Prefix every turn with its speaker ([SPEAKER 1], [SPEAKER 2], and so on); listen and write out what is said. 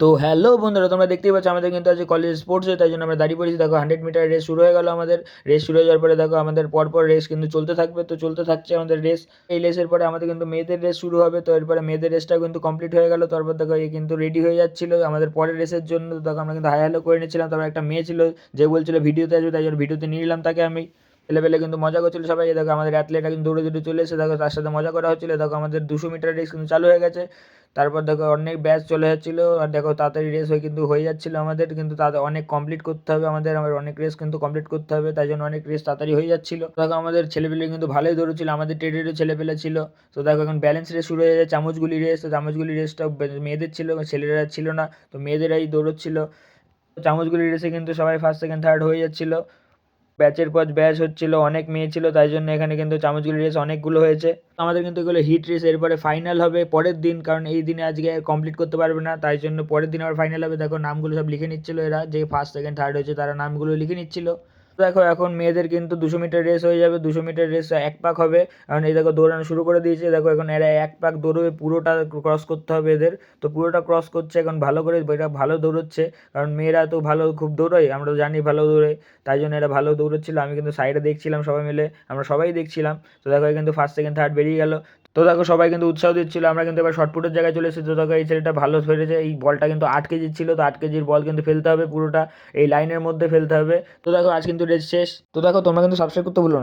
[SPEAKER 1] তো হ্যালো বন্ধুরা, তোমরা দেখতেই পাচ্ছ আমাদের কিন্তু আজকে কলেজ স্পোর্টসে, তাই জন্য আমরা দাঁড়িয়ে পড়েছি। দেখো 100 মিটার রেস শুরু হয়ে গেল আমাদের। রেস শুরু হয়ে যাওয়ার পরে দেখো আমাদের পরপর রেস কিন্তু চলতে থাকবে, তো চলতে থাকছে আমাদের রেস। এই রেসের পরে আমাদের কিন্তু মেয়েদের রেস শুরু হবে, তো এরপরে মেয়েদের রেসটাও কিন্তু কমপ্লিট হয়ে গেল। তারপর দেখো এই কিন্তু রেডি হয়ে যাচ্ছিল আমাদের পরের রেসের জন্য। তো দেখো আমরা কিন্তু হাই হ্যালো করে নিচ্ছিলাম। তারপর একটা মেয়ে ছিল যে বলছিল ভিডিওতে আসবে, তাই জন্য ভিডিওতে নিয়ে নিলাম তাকে আমি। ছেলেপেলে কিন্তু মজা করছিল সবাই। এই দেখো আমাদের অ্যাথলেটরা কিন্তু দৌড়ে দৌড়ে চলে এসে দেখো তার সাথে মজা করা হচ্ছিল। দেখো আমাদের 200 মিটার রেস কিন্তু চালু হয়ে গেছে। তারপর দেখো অনেক ব্যাচ চলে যাচ্ছিলো, আর দেখো তাড়াতাড়ি রেস হয়ে কিন্তু হয়ে যাচ্ছিলো আমাদের, কিন্তু তাদের অনেক কমপ্লিট করতে হবে আমাদের, অনেক রেস কিন্তু কমপ্লিট করতে হবে, তাই জন্য অনেক রেস তাড়াতাড়ি হয়ে যাচ্ছিলো। দেখো আমাদের ছেলেপেলে কিন্তু ভালোই দৌড়চ্ছিল, আমাদের টেডেরও ছেলেপেলে ছিল। তো দেখো এখন ব্যালেন্স রেস শুরু হয়ে যায়, চামচগুলি রেস। তো চামচগুলি রেসটা মেয়েদের ছিল, ছেলেরা ছিল না, তো মেয়েদেরাই দৌড়চ্ছিল। চামচগুলি রেসে কিন্তু সবাই ফার্স্ট সেকেন্ড থার্ড হয়ে যাচ্ছিলো। ব্যাচের পর ব্যাচ হচ্ছিল, অনেক মেয়ে ছিল, তাই জন্য এখানে কিন্তু চামচগুলি রেস অনেকগুলো হয়েছে। আমাদের কিন্তু এগুলো হিট রেস, এরপরে ফাইনাল হবে পরের দিন, কারণ এই দিনে আজকে কমপ্লিট করতে পারবে না, তাই জন্য পরের দিন আবার ফাইনাল হবে। দেখো নামগুলো সব লিখে নিচ্ছিল এরা, যে ফার্স্ট সেকেন্ড থার্ড হয়েছে তারা নামগুলো লিখে নিচ্ছিল। দেখো এখন মেয়েদের কিন্তু 200 মিটার রেস হয়ে যাবে। 200 মিটার রেস এক পাক হবে, কারণ এই দেখো দৌড়ানো শুরু করে দিয়েছে। দেখো এখন এরা এক পাক দৌড়বে, পুরোটা ক্রস করতে হবে এদের। তো পুরোটা ক্রস করছে এখন ভালো করে, এটা ভালো দৌড়চ্ছে, কারণ মেয়েরা তো ভালো খুব দৌড়োয়, আমরা তো জানি ভালো দৌড়ে, তাই জন্য এরা ভালো দৌড়চ্ছিল। আমি কিন্তু সাইডে দেখছিলাম, সবাই মিলে আমরা সবাই দেখছিলাম। তো দেখো কিন্তু ফার্স্ট সেকেন্ড থার্ড বেরিয়ে গেল। তো দেখো সবাই কিন্তু উৎসাহ দিচ্ছিল। আমরা কিন্তু এবার শর্টপুটের জায়গায় চলে এসেছি। তো দেখো এই ছেলেটা ভালো ফেলেছে, এই বলটা কিন্তু 8 কেজির ছিল, তো 8 কেজির বল কিন্তু ফেলতে হবে পুরোটা এই লাইনের মধ্যে ফেলতে হবে। তো দেখো আজ কিন্তু রেস শেষ। তো দেখো তোমরা কিন্তু সাবস্ক্রাইব করতে ভুলো না।